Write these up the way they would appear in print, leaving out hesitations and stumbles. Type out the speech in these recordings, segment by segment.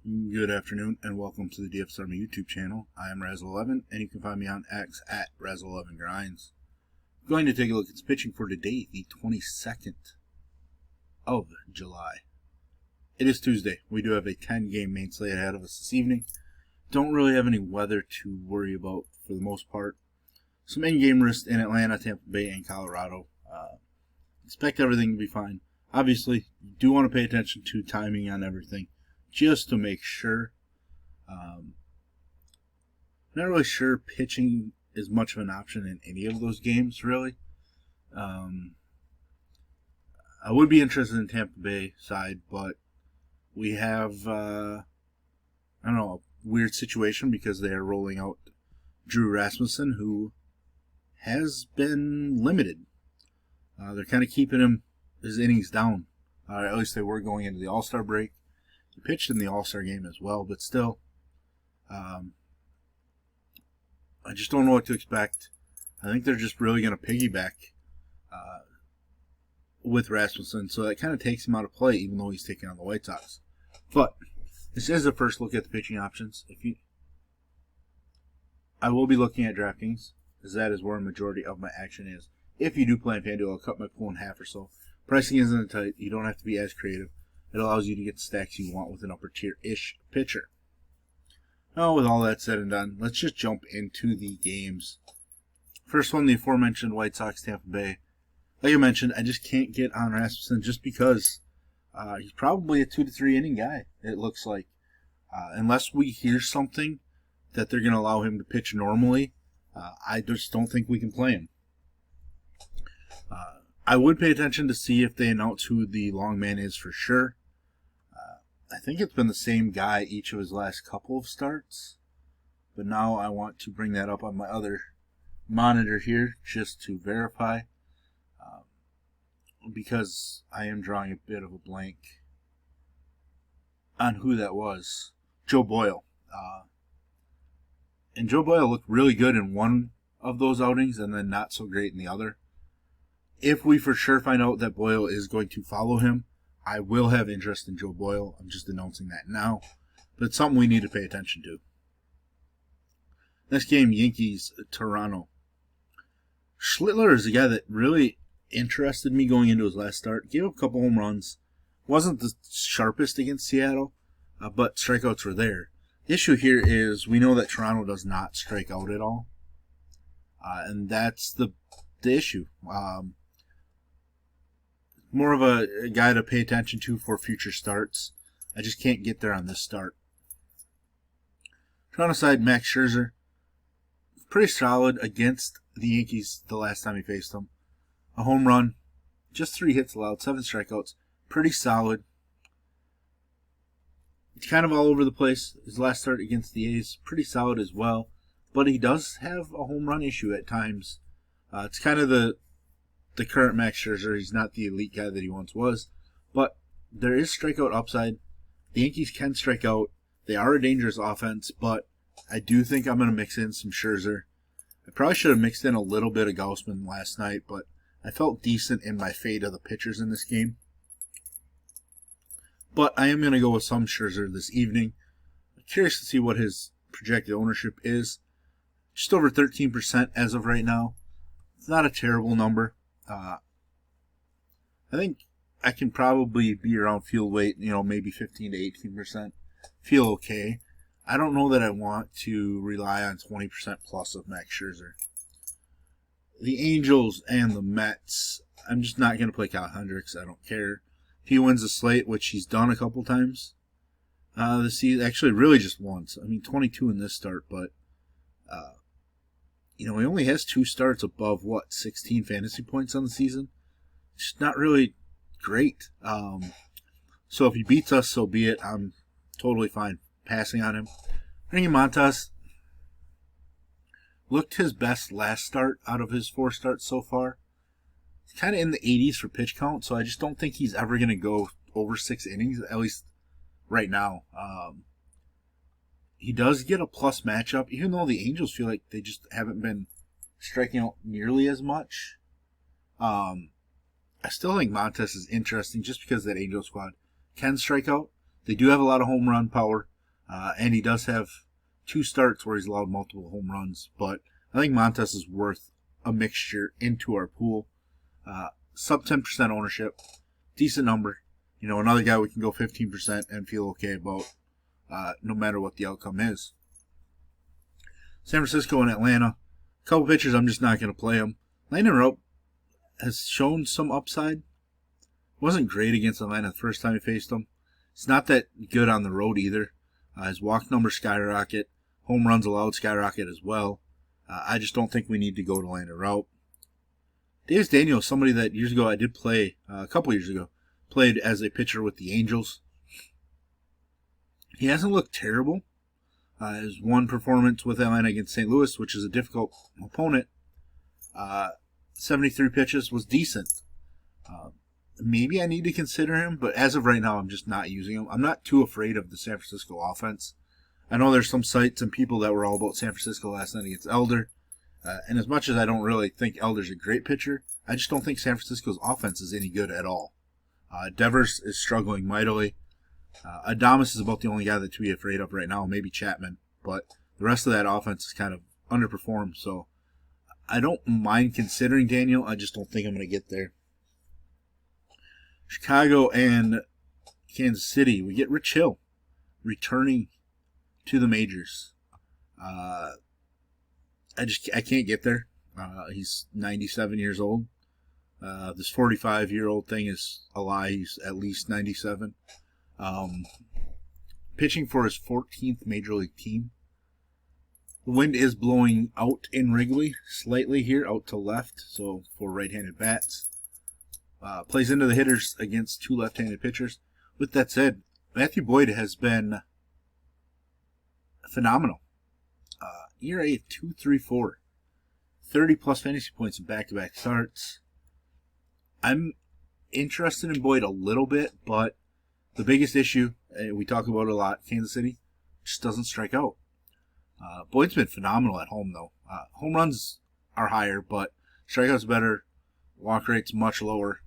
Good afternoon and welcome to the DFS Army YouTube channel. I am Razzle11 and you can find me on X at Razzle11Grinds. I'm going to take a look at the pitching for today, the 22nd of July. It is Tuesday. We do have a 10-game main slate ahead of us this evening. Don't really have any weather to worry about for the most part. Some in-game risks in Atlanta, Tampa Bay, and Colorado. Expect everything to be fine. Obviously, you do want to pay attention to timing on everything, just to make sure. Not really sure pitching is much of an option in any of those games, really. I would be interested in Tampa Bay side, but we have, a weird situation because they are rolling out Drew Rasmussen, who has been limited. They're kind of keeping his innings down. At least they were going into the All-Star break. He pitched in the All-Star game as well, but still, I just don't know what to expect. I think they're just really going to piggyback with Rasmussen, so that kind of takes him out of play, even though he's taking on the White Sox. But this is the first look at the pitching options. I will be looking at DraftKings, as that is where a majority of my action is. If you do play in FanDuel, I'll cut my pool in half or so. Pricing isn't tight. You don't have to be as creative. It allows you to get the stacks you want with an upper tier-ish pitcher. Now, with all that said and done, let's just jump into the games. First one, the aforementioned White Sox Tampa Bay. Like I mentioned, I just can't get on Rasmussen just because he's probably a 2 to 3 inning guy, it looks like. Unless we hear something that they're going to allow him to pitch normally, I just don't think we can play him. I would pay attention to see if they announce who the long man is for sure. I think it's been the same guy each of his last couple of starts. But now I want to bring that up on my other monitor here just to verify. Because I am drawing a bit of a blank on who that was. Joe Boyle. And Joe Boyle looked really good in one of those outings and then not so great in the other. If we for sure find out that Boyle is going to follow him, I will have interest in Joe Boyle. I'm just announcing that now. But it's something we need to pay attention to. Next game, Yankees, Toronto. Schlittler is a guy that really interested me going into his last start. Gave up a couple home runs. Wasn't the sharpest against Seattle, but strikeouts were there. The issue here is we know that Toronto does not strike out at all. And that's the issue. More of a guy to pay attention to for future starts. I just can't get there on this start. Toronto side, Max Scherzer. Pretty solid against the Yankees the last time he faced them. A home run, just 3 hits allowed, 7 strikeouts. Pretty solid. It's kind of all over the place. His last start against the A's, pretty solid as well. But he does have a home run issue at times. It's kind of the current Max Scherzer. He's not the elite guy that he once was. But there is strikeout upside. The Yankees can strike out. They are a dangerous offense, but I do think I'm going to mix in some Scherzer. I probably should have mixed in a little bit of Gausman last night, but I felt decent in my fade of the pitchers in this game. But I am going to go with some Scherzer this evening. I'm curious to see what his projected ownership is. Just over 13% as of right now. It's not a terrible number. I think I can probably be around field weight, maybe 15 to 18%. Feel okay. I don't know that I want to rely on 20% plus of Max Scherzer. The Angels and the Mets, I'm just not going to play Kyle Hendricks. I don't care. If he wins the slate, which he's done a couple times this season, actually really just once. 22 in this start, but he only has 2 starts above 16 fantasy points on the season. It's not really great. So if he beats us, so be it. I'm totally fine passing on him. Randy Montas looked his best last start out of his 4 starts so far. He's kind of in the 80s for pitch count, so I just don't think he's ever going to go over 6 innings, at least right now. He does get a plus matchup, even though the Angels feel like they just haven't been striking out nearly as much. I still think Montes is interesting just because that Angel squad can strike out. They do have a lot of home run power. And he does have 2 starts where he's allowed multiple home runs. But I think Montes is worth a mixture into our pool. Sub 10% ownership, decent number. You know, another guy we can go 15% and feel okay about, no matter what the outcome is. San Francisco and Atlanta, a couple pitchers I'm just not going to play them. Landon Rope has shown some upside. Wasn't great against Atlanta the first time he faced them. It's not that good on the road either. His walk numbers skyrocket, home runs allowed skyrocket as well. I just don't think we need to go to Landon Rope. Davis Daniels, somebody that years ago I did play, a couple years ago, played as a pitcher with the Angels. He hasn't looked terrible. His one performance with Atlanta against St. Louis, which is a difficult opponent, 73 pitches, was decent. Maybe I need to consider him, but as of right now, I'm just not using him. I'm not too afraid of the San Francisco offense. I know there's some sites and people that were all about San Francisco last night against Elder. And as much as I don't really think Elder's a great pitcher, I just don't think San Francisco's offense is any good at all. Devers is struggling mightily. Adames is about the only guy that to be afraid of right now, maybe Chapman. But the rest of that offense is kind of underperformed, so I don't mind considering Daniel. I just don't think I'm going to get there. Chicago and Kansas City, we get Rich Hill returning to the majors. I can't get there. He's 97 years old. This 45-year-old thing is a lie. He's at least 97. Pitching for his 14th major league team. The wind is blowing out in Wrigley slightly here, out to left, so for right-handed bats. Plays into the hitters against 2 left-handed pitchers. With that said, Matthew Boyd has been phenomenal. ERA of 2.34, 30-plus fantasy points in back-to-back starts. I'm interested in Boyd a little bit, but the biggest issue, we talk about it a lot, Kansas City, just doesn't strike out. Boyd's been phenomenal at home, though. Home runs are higher, but strikeouts better. Walk rate's much lower.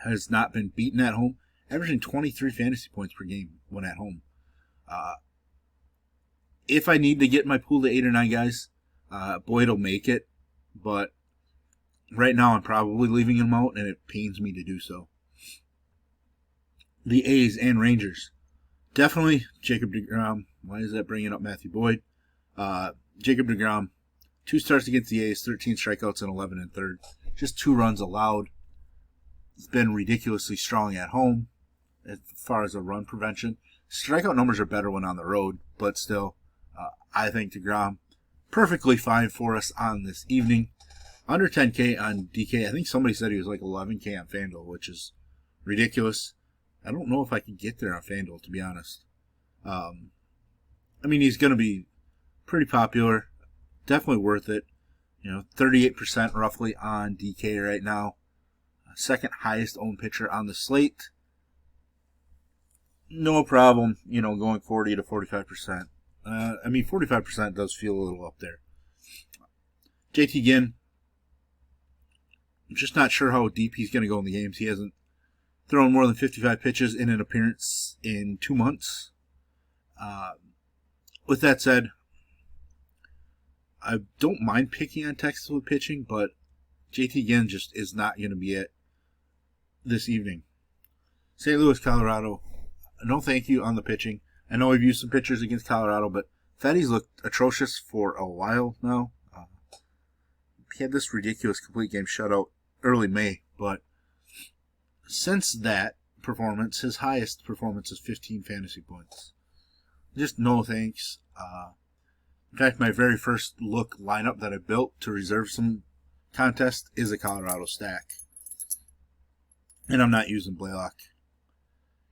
Has not been beaten at home, averaging 23 fantasy points per game when at home. If I need to get my pool to 8 or 9 guys, Boyd will make it, but right now I'm probably leaving him out, and it pains me to do so. The A's and Rangers. Definitely Jacob deGrom. Why is that bringing up Matthew Boyd? Jacob deGrom, 2 starts against the A's, 13 strikeouts and 11 in third. Just 2 runs allowed. He's been ridiculously strong at home as far as a run prevention. Strikeout numbers are better when on the road, but still, I think deGrom perfectly fine for us on this evening. Under 10K on DK. I think somebody said he was like 11K on FanDuel, which is ridiculous. I don't know if I can get there on FanDuel, to be honest. I mean, he's going to be pretty popular. Definitely worth it. 38% roughly on DK right now. Second highest owned pitcher on the slate. No problem, going 40 to 45%. 45% does feel a little up there. JT Ginn, I'm just not sure how deep he's going to go in the games. He hasn't thrown more than 55 pitches in an appearance in 2 months. With that said, I don't mind picking on Texas with pitching, but JT Ginn just is not going to be it this evening. St. Louis, Colorado, no thank you on the pitching. I know I've used some pitchers against Colorado, but Fatty's looked atrocious for a while now. He had this ridiculous complete game shutout early May, but since that performance, his highest performance is 15 fantasy points. Just no thanks. In fact, my very first look lineup that I built to reserve some contest is a Colorado stack. And I'm not using Blaylock.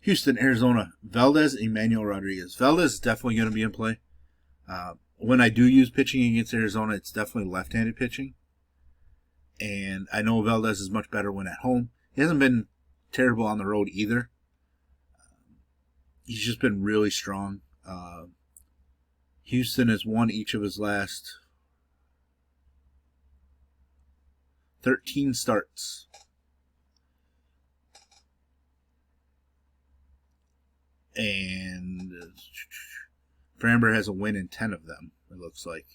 Houston, Arizona, Valdez, Emmanuel Rodriguez. Valdez is definitely going to be in play. When I do use pitching against Arizona, it's definitely left-handed pitching. And I know Valdez is much better when at home. He hasn't been terrible on the road either. He's just been really strong. Houston has won each of his last 13 starts. And Framber has a win in 10 of them, it looks like.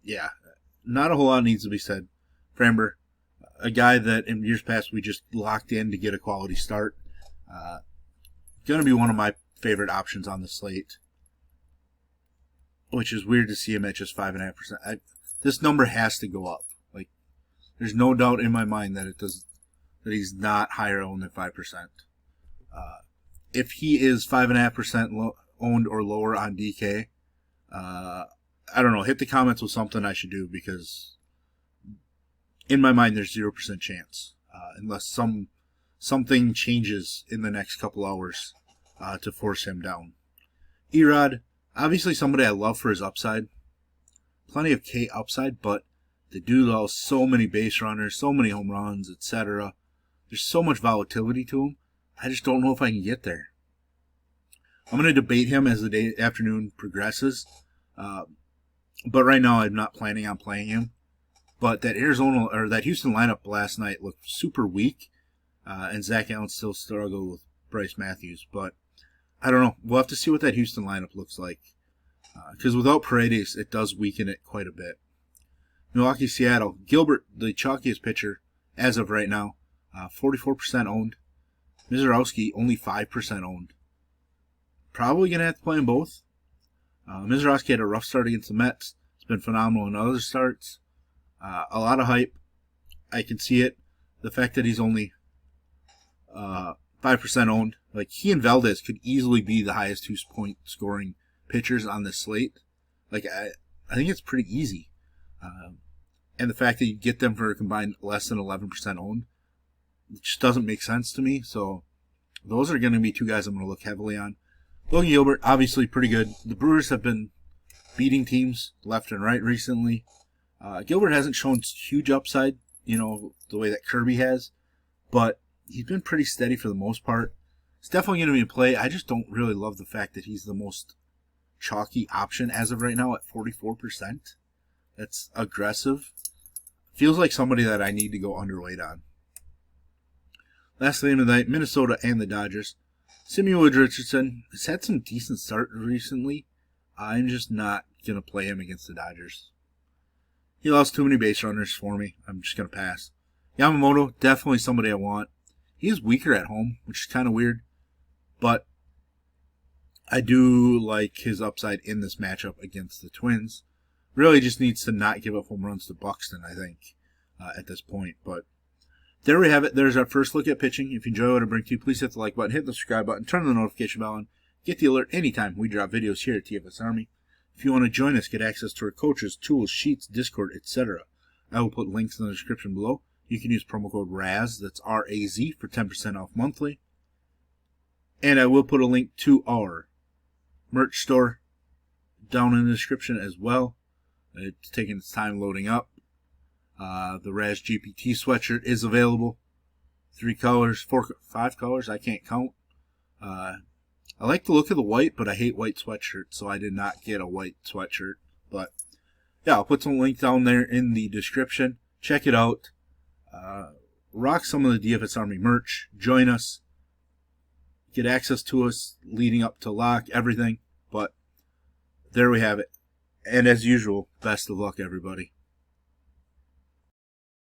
Yeah, not a whole lot needs to be said. Framber, a guy that in years past we just locked in to get a quality start. Going to be one of my favorite options on the slate, which is weird to see him at just 5.5%. This number has to go up. Like, there's no doubt in my mind that that he's not higher owned than 5%. If he is 5.5% owned or lower on DK, I don't know. Hit the comments with something I should do, because in my mind there's 0% chance unless something changes in the next couple hours to force him down. Erod, obviously somebody I love for his upside. Plenty of K upside, but the dude has so many base runners, so many home runs, etc. There's so much volatility to him. I just don't know if I can get there. I'm going to debate him as the afternoon progresses. But right now I'm not planning on playing him. But that Houston lineup last night looked super weak. And Zach Allen still struggled with Bryce Matthews. But I don't know. We'll have to see what that Houston lineup looks like. Because without Paredes, it does weaken it quite a bit. Milwaukee, Seattle. Gilbert, the chalkiest pitcher as of right now. 44% owned. Mizorowski, only 5% owned. Probably going to have to play them both. Mizorowski had a rough start against the Mets. It's been phenomenal in other starts. A lot of hype. I can see it. The fact that he's only 5% owned. Like, he and Valdez could easily be the highest 2-point scoring pitchers on this slate. Like, I think it's pretty easy. And the fact that you get them for a combined less than 11% owned, it just doesn't make sense to me. So those are going to be two guys I'm going to look heavily on. Logan Gilbert, obviously pretty good. The Brewers have been beating teams left and right recently. Gilbert hasn't shown huge upside, the way that Kirby has, but he's been pretty steady for the most part. It's definitely going to be a play. I just don't really love the fact that he's the most chalky option as of right now at 44%. That's aggressive. Feels like somebody that I need to go underweight on. Last game of the night, Minnesota and the Dodgers. Samuel Richardson has had some decent start recently. I'm just not going to play him against the Dodgers. He lost too many base runners for me. I'm just going to pass. Yamamoto, definitely somebody I want. He's weaker at home, which is kind of weird. But I do like his upside in this matchup against the Twins. Really just needs to not give up home runs to Buxton, I think, at this point. But there we have it. There's our first look at pitching. If you enjoy what I bring to you, please hit the like button, hit the subscribe button, turn on the notification bell on. Get the alert anytime we drop videos here at TFS Army. If you want to join us, get access to our coaches, tools, sheets, Discord, etc. I will put links in the description below. You can use promo code RAZ, that's R-A-Z, for 10% off monthly. And I will put a link to our merch store down in the description as well. It's taking its time loading up. The Raz GPT sweatshirt is available. 3 colors, 5 colors, I can't count. I like the look of the white, but I hate white sweatshirts, so I did not get a white sweatshirt. But yeah, I'll put some links down there in the description. Check it out. Rock some of the DFS Army merch. Join us. Get access to us leading up to lock, everything. But there we have it. And as usual, best of luck, everybody.